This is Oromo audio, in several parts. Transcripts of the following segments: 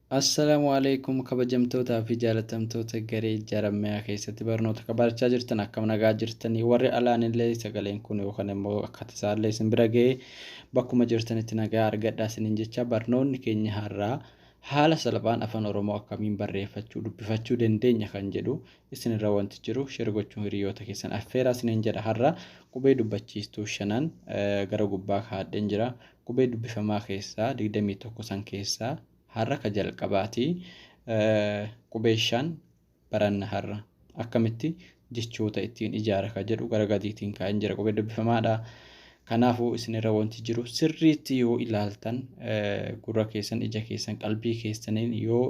Assalaamualaikum kabajamtootaa fi jaalatamtoota garee jaarmayaa keessatti barnoota kabajachaa jirtan akkam nagaa jirtanii warri alaanillee sagaleen kun yookaan immoo akka tasaallee isin bira ga'ee bakkuma jirtanitti nagaa argadhaa isiniin jecha barnoonni keenya har'aa haala salphaan afaan Oromoo akkamiin barreeffachuu dubbifachuu dandeenya kan jedhu isinirra wanti jiru share gochuun hiriyoota keessan affeeraa isiniin jedha har'aa qubee dubbachiistuu shanan gara gubbaa kaa'adheen jira qubee dubbifamaa keessaa 21 san keessaa har'a jalqabaati qubee 5 baranna har'a akkamitti jechoota ittiin ijaara ka jedhu gara gadiitiin kaa'een jira qubee dubbifamaadha. Kanaafuu isinirra wanti jiru sirriitti yoo ilaaltan gurra keessan ija keessan qalbii keessaniin yoo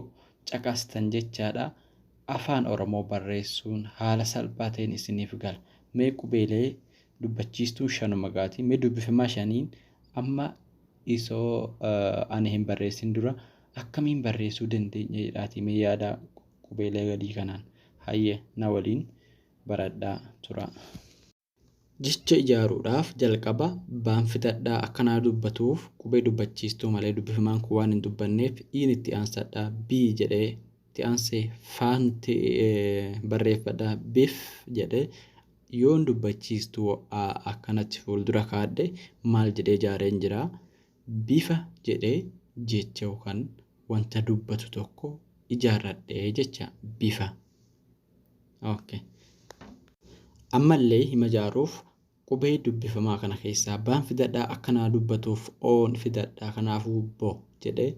caqastan jechaadha afaan Oromoo barreessuun haala salphaa ta'een isiniif gala. Mee qubeelee dubbachiistuu shanuma gaati mee dubbifamaa shaniin amma isoo ani hin barreessin dura akkamiin barreessuu dandeenya jedhaati mee yaada qubeelee gadii kanaan hayyee na waliin baradhaa tura. Jecha ijaaruudhaaf jalqaba baan fitadhaa akkanaa dubbatuuf qubee dubbachiistuu malee dubbifamaan kun waan hin dubbanneef iin itti aansadhaa bii jedhee itti aansee faanti barreeffadhaa bif jedhee yoon dubbachiistuu akkanatti fuuldura kaadhe maal jedhee ijaareen jira bifa jedhee jecha yookaan wanta dubbatu tokko ijaarradhee jecha bifa. Okay. Ammallee hima ijaaruuf qubee dubbifamaa kana keessaa baan fidadhaa akkanaa dubbatuuf oon fidadhaa kanaafuu bo jedhee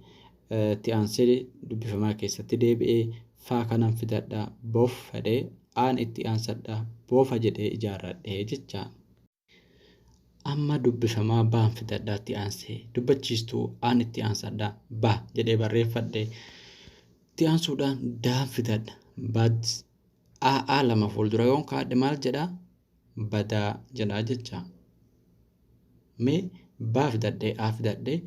itti aansee dubbifamaa keessatti deebi'ee faa kanan fidadhaa boof fedhee aan itti aansadhaa boofa jedhee ijaarradhee jecha. Amma dubbifamaa baan fidadhaatti aansee dubbachiistuu aan itti aansadhaa ba jedhee barreeffadhe itti aansuudhaan daan fidadha bad aa lama fuuldura yoon kaadhe maal jedhaa badaa jedhaa jecha. Mee baa fidadhee aa fidadhee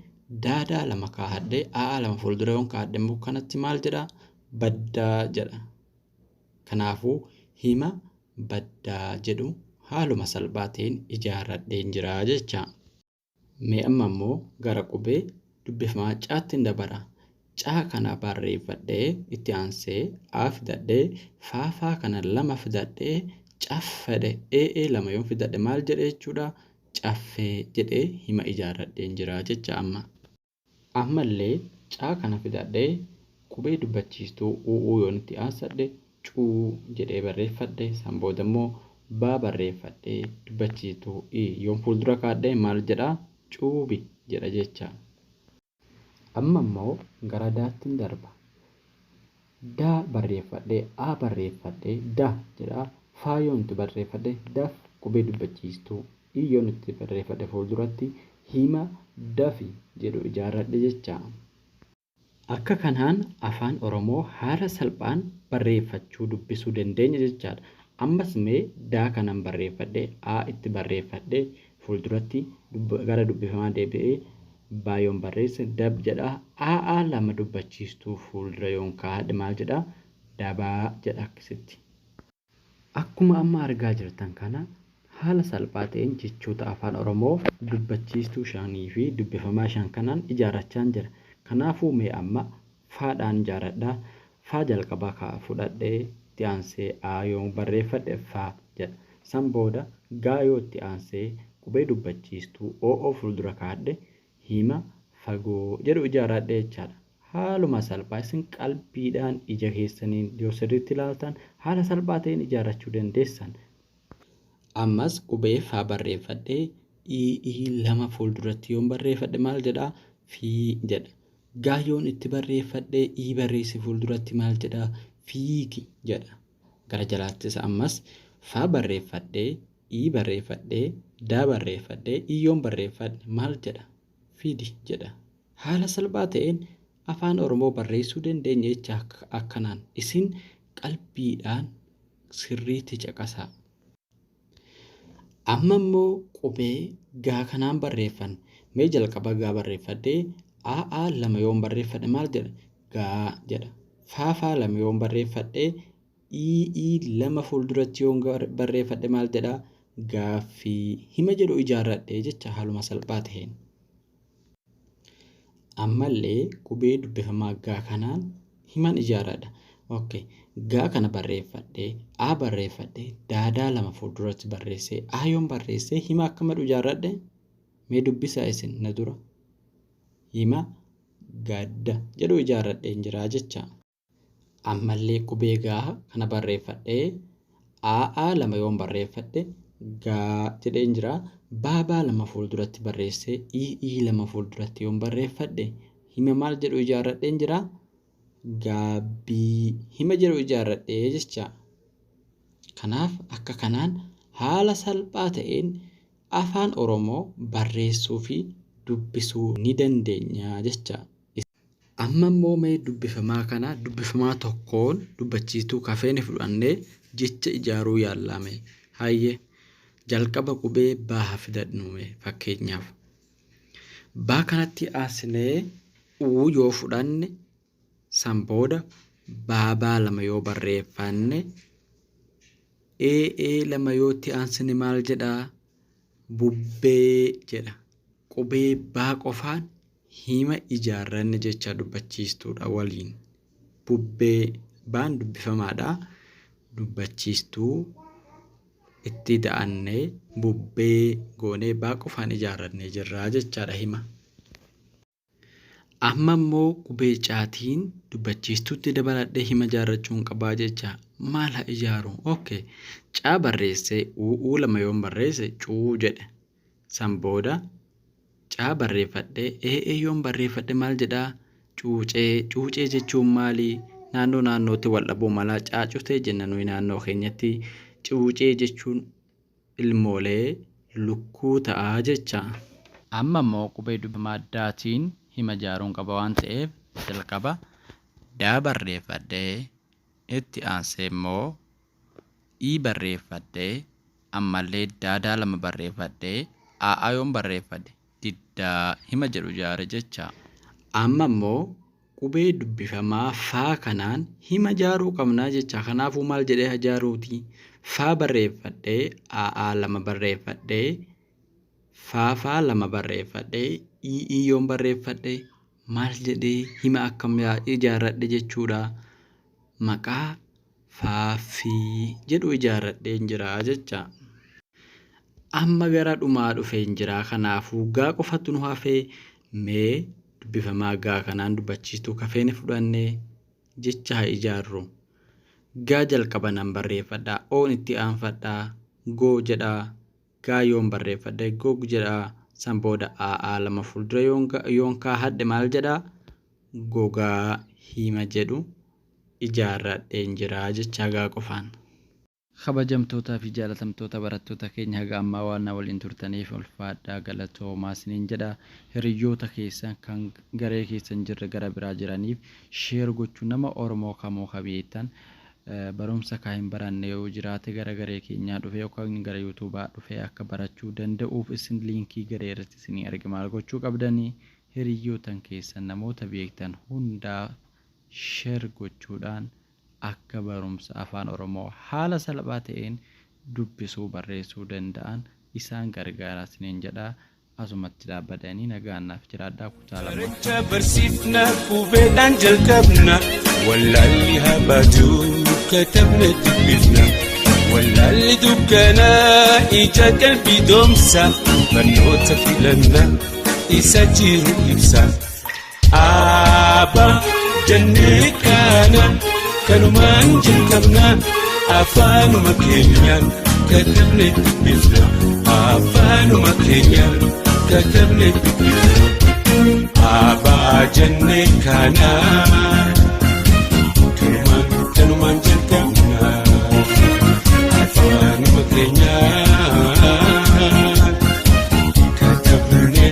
daadaa lama kaahadhee aa lama fuuldura yoon kaadhe immoo kanatti maal jedhaa baddaa jedha. Kanaafuu hima baddaa jedhu haaluma salphaa ta'een ijaarradheen jira jecha. Mee amma immoo gara qubee dubbifamaa caattiin dabara. Caa kana barreeffadhee itti aansee aa fidadhee faafaa kana lama fidadhee caffadhe ee lama yoon fidadhe maal jedhee jechuudha caffee jedhee hima ijaarradheen jira jecha amma. Ammallee caa kana fidadhee qubee dubbachiistuu u'uu yoon itti aansadhe cuu jedhee barreeffadhe san booda immoo baa barreeffadhee dubbachiistuu yoon fuuldura kaadhee maal jedhaa cuubi jedha jecha. Amma immoo gara daattiin darba. Daa barreeffadhee aa barreeffadhee da jedhaa faa yoon itti barreeffadhe daf qubee dubbachiistuu yoon itti barreeffadhe fuulduratti hima dafi jedhu ijaarradhe jecha. Akka kanaan afaan Oromoo haala salphaan barreeffachuu dubbisuu dandeenya jechaadha. Ammas mee daa kanan barreeffadhee aa itti barreeffadhee fuulduratti gara dubbifamaa deebi'ee baa yoon barreesse dab jedhaa aa lama dubbachiistuu fuuldura yoon kaadhe maal jedhaa dabaa jedha akkasitti. Akkuma amma argaa jirtan kana haala salphaa ta'een jechoota afaan Oromoo dubbachiistuu shanii fi dubbifamaa shan kanaan ijaarrachaa jira. Kanaafuu mee amma faadhaan ijaaradhaa faa jalqabaa kaa fudhadhee itti aansee aa yoon barreeffadhe faa jedha. San booda gaa yoo itti aansee qubee dubbachiistuu oo fuuldura kaadhe hima fagoo jedhu ijaarradhe jechaadha. Haaluma salphaa isin qalbiidhaan ija keessaniin yoo sirriitti ilaaltan haala salphaa ta'een ijaarrachuu dandeessan. Ammas qubee faa barreeffadhee ii lama fuulduratti yoon barreeffadhe maal jedhaa fii jedha. Gaa yoon itti barreeffadhee ii barreesse fuulduratti maal jedhaa fiigi jedha. Gara jalaattis ammas faa barreeffadhee ii barreeffadhee daa barreeffadhee yoon barreeffadhe maal jedha fiidi jedha. Haala salphaa ta'een afaan Oromoo barreessuu dandeenya jecha akkanaan isin qalbiidhaan sirriitti caqasaa. Amma immoo qubee gaa kanaan barreeffan mee jalqaba gaa barreeffadhee aa lama yoon barreeffadhe maal jedha gaa jedha. Faafaa lama yoon barreeffadhee ii lama fuulduratti yoon barreeffadhe maal jedha gaaffii hima jedhu ijaarradhee jecha haaluma salphaa ta'een. ammallee qubee dubbifamaa gaa kanaan himan ijaaradha. Okay. Gaa kana barreeffadhee a barreeffadhee daadaa lama fuulduratti barreessee yoon barreessee hima akka madhu ijaaradhe mee dubbisaa isin na dura. Hima gadda jedhu ijaaradhee jira jecha. Ammallee qubee gaa kana barreeffadhee a lama yoon barreeffadhe gaa jedhee jira. Baabaa lama fuulduratti barreessee i lama fuulduratti yoon barreeffadhe hima maal jedhu ijaaradhee jira. Gaabbii hima jedhu ijaaradhee jecha. Kanaaf akka kanaan haala salphaa ta'een afaan Oromoo barreessuu fi dubbisuu ni dandeenya jecha. Amma immoo mee dubbifamaa tokkoon dubbachiistuu kafeeni fudhannee jecha ijaaruu yaallame. Hayyee jalqaba qubee baa fidadhume fakkeenyaaf. Baa kanatti aansinee yoo fudhanne san booda baabaa lama yoo barreeffanne lama yootti aansine maal jedhaa? Bubbee jedha. Qubee baa qofaan hima ijaarranne jecha dubbachiistuudha waliin. Bubbee baan dubbifamaadha. Dubbachiistuu itti da'annee bubbee goonee baa qofaan ijaarrannee jirraa jechaadha hima. Amma immoo qubee caatiin dubbachiistuutti dabaladhee hima ijaarrachuun qabaa jecha. Maal haa ijaaru? Okay. Caa barreessee lama yoon barreesse cuu jedhe. San booda caa barreeffadhee yoon barreeffadhe maal jedhaa? Cuucee. Cuucee jechuun maali? Naannootti wal dhabuu malaa caacutee jenna nuyi naannoo keenyatti. Cuucee jechuun ilmoolee lukkuu ta'aa jecha. Amma immoo qubee dubbifamaa addaatiin hima ijaaruun qaba waan ta'eef jalqaba daa barreeffadhee itti aansee immoo ii barreeffadhee ammallee daadaa lama barreeffadhee yoon barreeffadhe diddaa hima jedhu ijaare jecha. Amma immoo qubee dubbifamaa faa kanaan hima ijaaruu qabnaa jecha. Kanaafuu maal jedhee ijaaruuti? Faa barreeffadhee lama barreeffadhee faa lama barreeffadhee yoon barreeffadhe maal jedhee hima akkam ijaarradhe jechuudha. Maqaa faaffii jedhu ijaarradhee jira jecha. Amma gara dhumaa dhufee jira. Kanaafuu gaa qofatu nu hafee mee dubbifamaa gaa kanaan dubbachiistuu kafeeni fudhannee jecha haa ijaarru. Gaa jalqaba nan barreeffadhaa. Oon itti aanfadhaa. Goo jedhaa. Gaa yoon barreeffadhe gog jedhaa. San booda lama fuuldura yoon kaahadhe maal jedhaa? Gogaa hima jedhu ijaarradhee jira jecha gaa qofaan. Kabajamtootaa fi jaalatamtoota barattoota keenya haga ammaa waan waliin turtaniif ulfaadhaa galatoomaa isiniin jedha. Hiriyoota keessan kan garee keessan jirre gara biraa jiraniif sheer gochuu nama Oromoo kamuu kabeettan barumsa kan baranne yoo jiraate gara garee keenyaa dhufe yookaan gara YouTubea dhufe akka barachuu danda'uuf isin liinkii garee irratti isin argama gochuu qabdanii hiriyootan keessan namoota beektan hundaa sheer gochuudhaan akka barumsa afaan Oromoo haala salphaa ta'een dubbisuu barreessuu danda'an isaan gargaara isiniin jedha. Asumatti dhaabbadanii nagaannaaf jiraadhaa kutaa lama. Baricha barsiifna qubeedhaan jalqabna wallaalli habaatu katabna dubbifna wallaalli dukkanaa ija qalbii doomsa barnoota filanna isa jiru ibsa. Abbaa jennee kana kanumaan jalqabna afaanuma keenyaan katabne dubbifna afaanuma keenyaan katabne dubbifna. Abbaa jennee kana